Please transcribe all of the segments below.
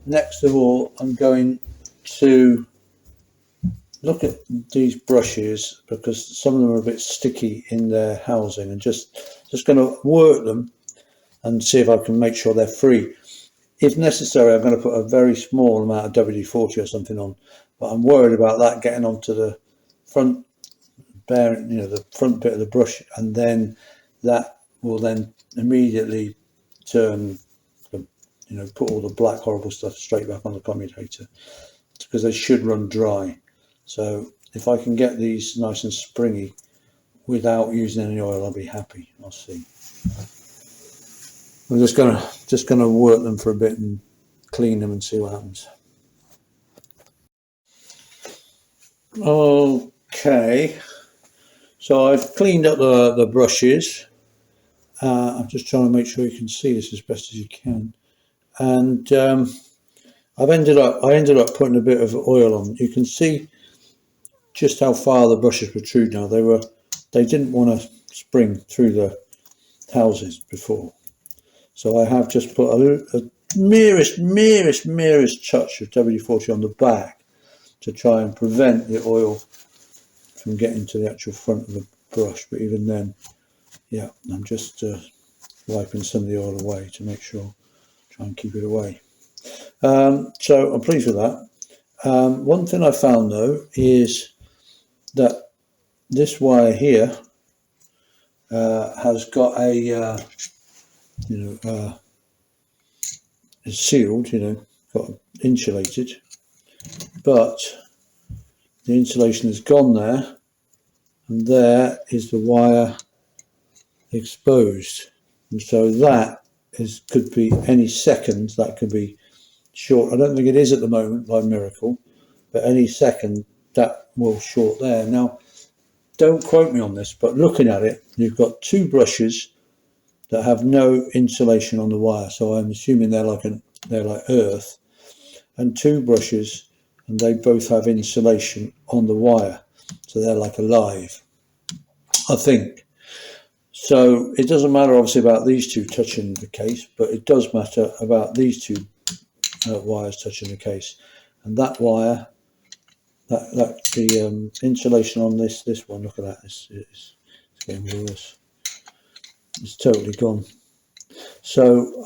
next of all, I'm going to look at these brushes because some of them are a bit sticky in their housing, and just going to work them and see if I can make sure they're free. If necessary, I'm going to put a very small amount of WD-40 or something on, but I'm worried about that getting onto the front bearing, the front bit of the brush, and then that will then immediately turn, put all the black horrible stuff straight back on the commutator, because they should run dry. So if I can get these nice and springy without using any oil, I'll be happy. I'll see. I'm just gonna work them for a bit and clean them and see what happens. Okay, so I've cleaned up the brushes. I'm just trying to make sure you can see this as best as you can, and I ended up putting a bit of oil on. You can see just how far the brushes protrude now. They didn't want to spring through the houses before. So I have just put a merest touch of WD-40 on the back to try and prevent the oil from getting to the actual front of the brush. But even then, yeah, I'm just wiping some of the oil away to make sure, try and keep it away. So I'm pleased with that. One thing I found though is that this wire here has got a is sealed, got insulated, but the insulation is gone there, and there is the wire exposed, and so that could be any second. That could be short. I don't think it is at the moment by miracle, but any second that will short there. Now, don't quote me on this, but looking at it, you've got two brushes that have no insulation on the wire, so I'm assuming they're like earth, and two brushes and they both have insulation on the wire, so they're like alive, I think. So it doesn't matter obviously about these two touching the case, but it does matter about these two wires touching the case, and that wire, the insulation on this one, look at that, it's getting worse. It's totally gone. So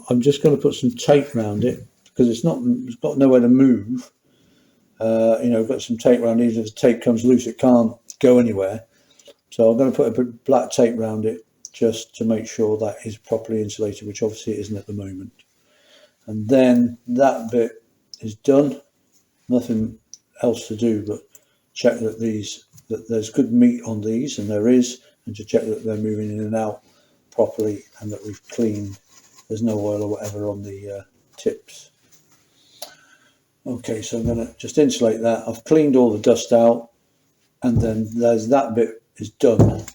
I'm just going to put some tape around it, because it's got nowhere to move. Got some tape around it. If the tape comes loose, it can't go anywhere. So I'm going to put a bit of black tape around it just to make sure that is properly insulated, which obviously it isn't at the moment. And then that bit is done. Nothing else to do but check that there's good meat on these, and there is, and to check that they're moving in and out properly, and that we've cleaned, there's no oil or whatever on the tips. Okay, so I'm going to just insulate that. I've cleaned all the dust out, and then there's that bit is done.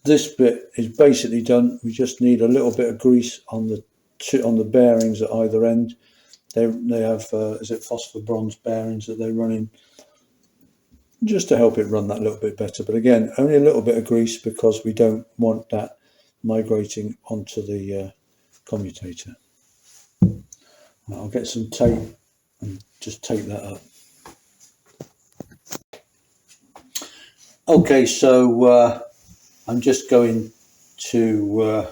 This bit is basically done. We just need a little bit of grease on the bearings at either end. They have is it phosphor bronze bearings that they run in, just to help it run that little bit better. But again, only a little bit of grease, because we don't want that migrating onto the commutator. I'll get some tape and just tape that up. Okay, so I'm just going to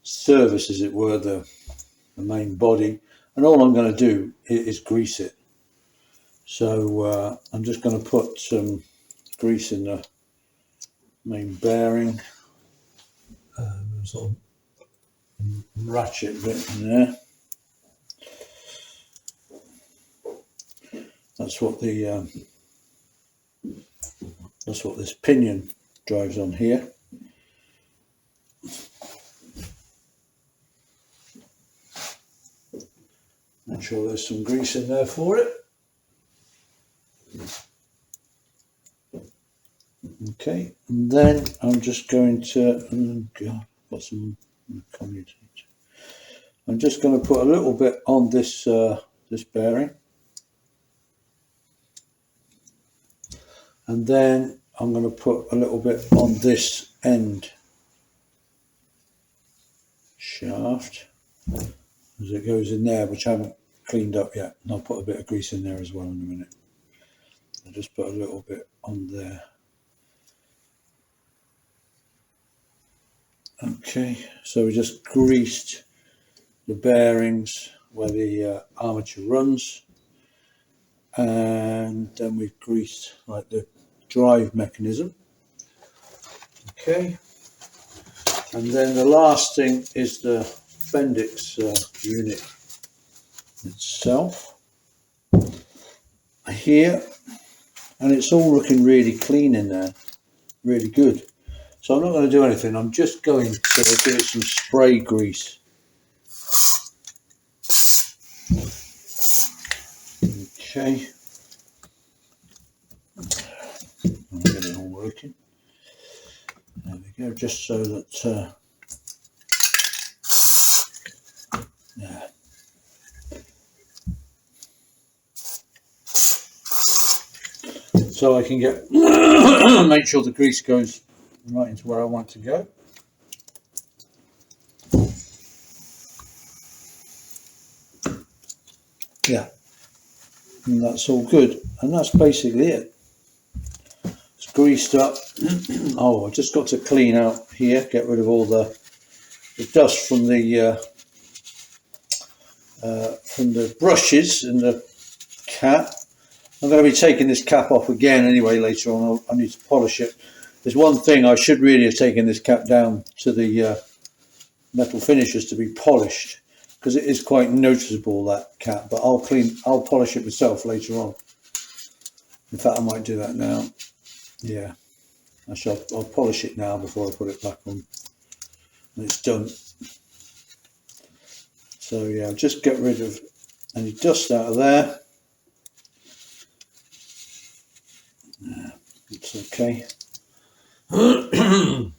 service, as it were, the main body, and all I'm going to do is grease it. So I'm just going to put some grease in the main bearing, sort of ratchet bit in there. That's what this pinion drives on here. Make sure there's some grease in there for it. Okay, and then I'm just going to, got some commutator. I'm just going to put a little bit on this this bearing, and then I'm going to put a little bit on this end shaft, as it goes in there, which I haven't cleaned up yet. And I'll put a bit of grease in there as well in a minute. I'll just put a little bit on there. Okay, so we just greased the bearings where the armature runs, and then we've greased like the drive mechanism. Okay, and then the last thing is the Bendix unit itself here, and it's all looking really clean in there, really good. So I'm not going to do anything, I'm just going to give it some spray grease. Okay, I'll get it all working. There we go, just so that yeah. So I can get make sure the grease goes right into where I want it to go. Yeah, and that's all good, and that's basically it. It's greased up. Oh, I just got to clean out here, get rid of all the dust from the brushes and the cap. I'm going to be taking this cap off again anyway later on. I need to polish it. There's one thing, I should really have taken this cap down to the metal finishes to be polished, because it is quite noticeable, that cap, but I'll polish it myself later on. In fact, I might do that now. Yeah, I'll polish it now before I put it back on and it's done. So yeah, I'll just get rid of any dust out of there. Yeah, it's okay. And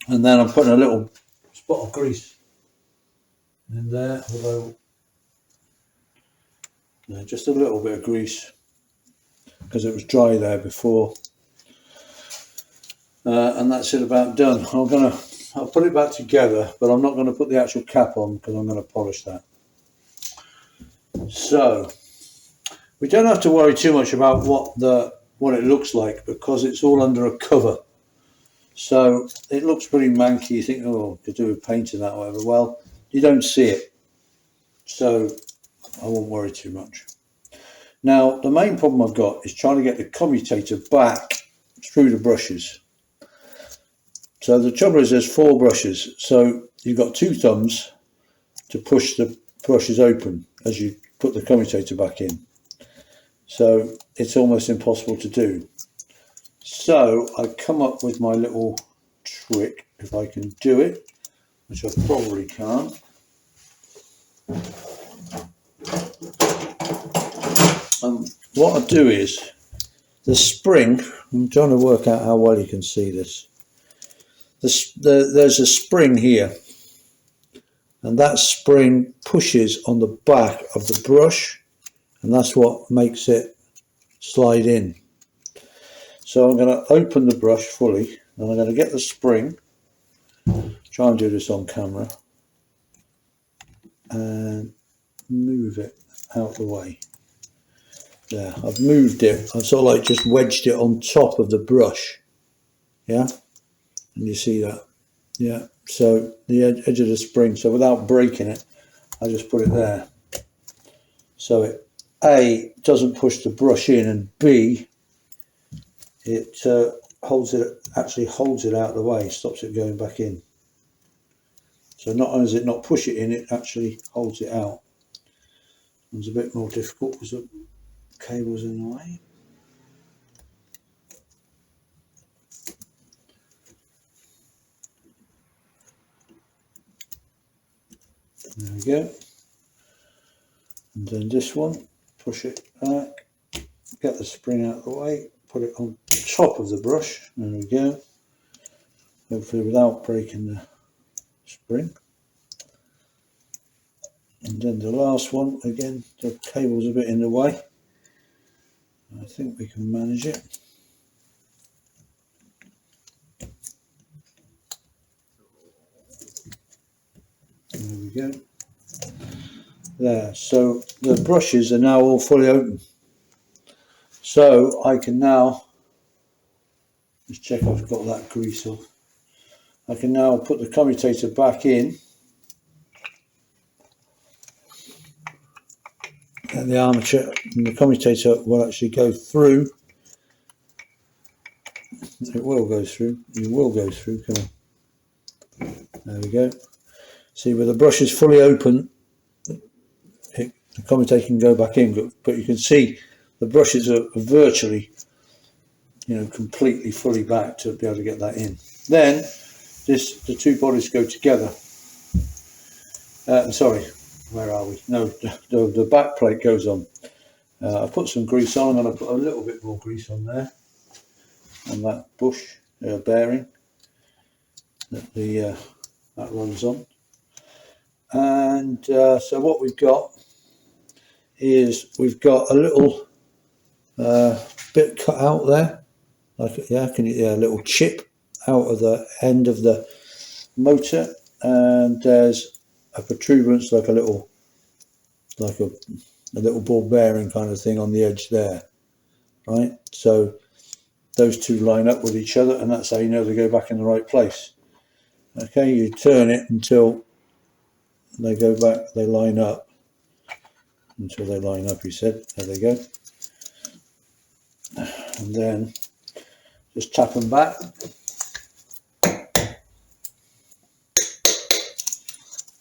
then I'm putting a little spot of grease in there, although no, just a little bit of grease because it was dry there before. And that's it, about done. I'll put it back together, but I'm not going to put the actual cap on because I'm going to polish that. So we don't have to worry too much about what it looks like, because it's all under a cover. So it looks pretty manky. You think, oh, could do with painting that or whatever. Well, you don't see it, so I won't worry too much. Now, the main problem I've got is trying to get the commutator back through the brushes. So the trouble is there's 4 brushes, so you've got 2 thumbs to push the brushes open as you put the commutator back in. So it's almost impossible to do. So I come up with my little trick, if I can do it, which I probably can't. What I do is, the spring, I'm trying to work out how well you can see this. There's a spring here, and that spring pushes on the back of the brush, and that's what makes it slide in. So I'm going to open the brush fully, and I'm going to get the spring, try and do this on camera, and move it out the way. There, I've moved it. I've sort of like just wedged it on top of the brush. Yeah, and you see that? Yeah, so the edge of the spring, so without breaking it, I just put it there. So it A, doesn't push the brush in, and B, it actually holds it out of the way, stops it going back in. So not only does it not push it in, it actually holds it out. It's a bit more difficult because the cable's in the way. There we go. And then this one, push it back, get the spring out of the way, put it on top of the brush. There we go. Hopefully without breaking the spring. And then the last one, again, the cable's a bit in the way. I think we can manage it. There we go. There, so the brushes are now all fully open. So I can now just check I've got that grease off. I can now put the commutator back in, and the armature and the commutator will actually go through. It will go through. You will go through. Come on. There we go. See, with the brushes fully open, the commutator can go back in, but you can see the brushes are virtually, completely fully back to be able to get that in. Then the two bodies go together. Sorry, where are we? No, the back plate goes on. I put some grease on. I'm going to put a little bit more grease on there, on that bush bearing that that runs on. And so what we've got is we've got a little bit cut out there, like a little chip out of the end of the motor, and there's a protuberance like a little ball bearing kind of thing on the edge there, right? So those two line up with each other, and that's how you know they go back in the right place. Okay, you turn it until they go back, they line up, until they line up, he said. There they go. And then just tap them back.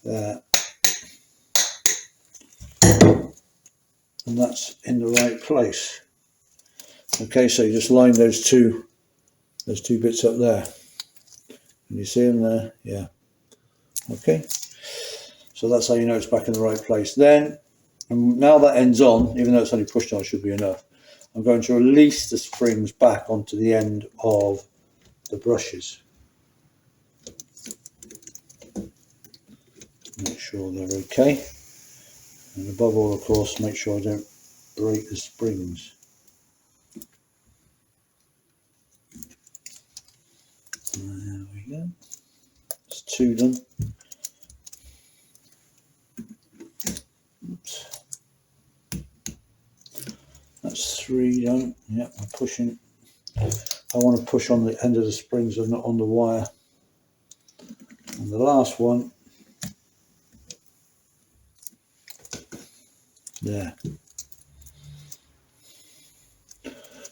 There. And that's in the right place. Okay, so you just line those two bits up there. Can you see them there? Yeah. Okay. So that's how you know it's back in the right place. Then, and now that end's on, even though it's only pushed on, it should be enough. I'm going to release the springs back onto the end of the brushes. Make sure they're okay. And above all, of course, make sure I don't break the springs. There we go. It's two done. Oops. That's three done. Yep, I'm pushing. I want to push on the end of the springs and not on the wire. And the last one, there.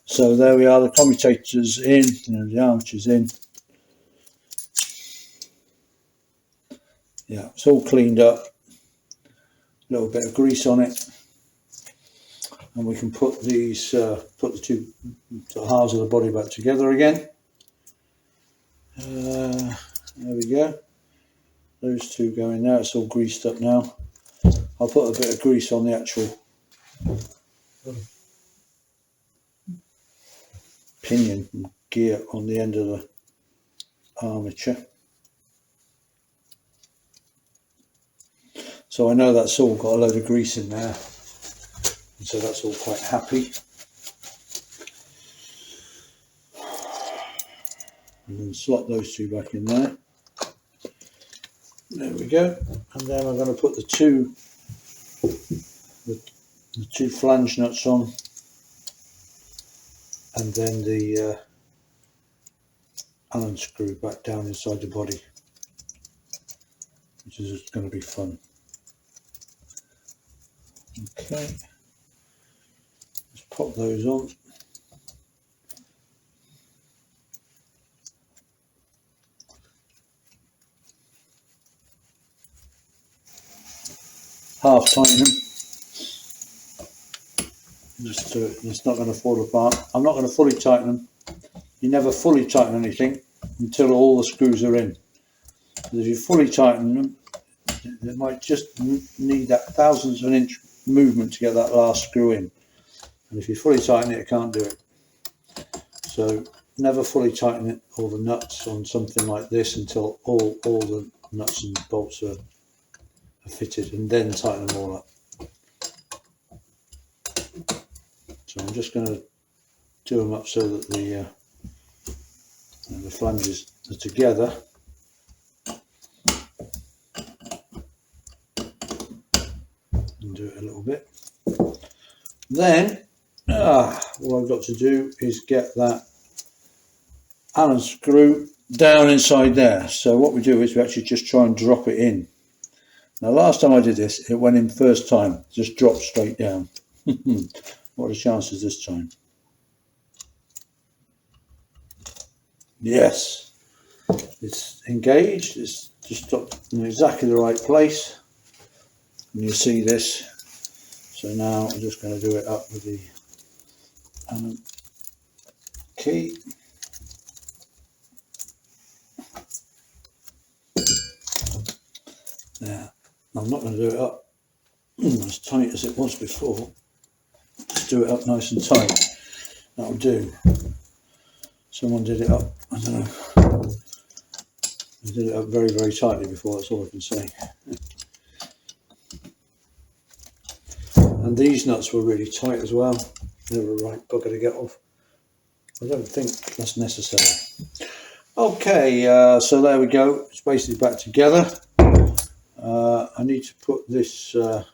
So there we are, the commutators in, the armatures in. Yeah, it's all cleaned up. A little bit of grease on it. And we can put these, put the two halves of the body back together again. There we go. Those two go in there. It's all greased up now. I'll put a bit of grease on the actual pinion and gear on the end of the armature. So I know that's all got a load of grease in there. And so that's all quite happy. And then slot those two back in there. There we go. And then I'm going to put the two flange nuts on, and then the Allen screw back down inside the body, which is going to be fun. Okay, let's pop those on. Half tighten them, just so it's not going to fall apart. I'm not going to fully tighten them. You never fully tighten anything until all the screws are in. Because if you fully tighten them, it might just need that thousandths of an inch movement to get that last screw in. And if you fully tighten it, you can't do it. So never fully tighten it, all the nuts on something like this, until all the nuts and bolts are fitted, and then tighten them all up. So I'm just going to do them up so that the flanges are together. undo it a little bit. Then what I've got to do is get that Allen screw down inside there. So what we do is we actually just try and drop it in. Now last time I did this, it went in first time, just dropped straight down. What are the chances this time? Yes, it's engaged, it's just dropped in exactly the right place. And you see this. So now I'm just going to do it up with the Allen key. Now, I'm not going to do it up as tight as it was before. Just do it up nice and tight. That'll do. Someone did it up, I don't know. They did it up very, very tightly before, that's all I can say. And these nuts were really tight as well. They were a right bugger to get off. I don't think that's necessary. Okay, so there we go. It's basically back together. I need to put this that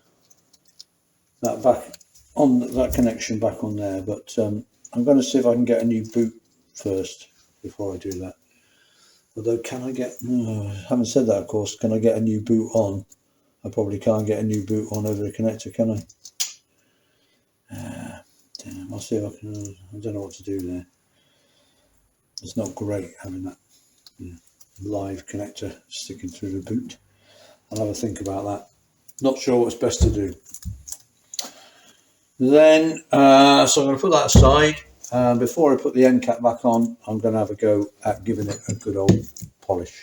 back on, that connection back on there, but I'm going to see if I can get a new boot first before I do that. Although, can I get, no, I haven't said that, of course, can I get a new boot on? I probably can't get a new boot on over the connector, can I? Damn, I'll see if I can, I don't know what to do there. It's not great having that live connector sticking through the boot. I'll have a think about that. Not sure what's best to do. Then, so I'm going to put that aside. Before I put the end cap back on, I'm going to have a go at giving it a good old polish.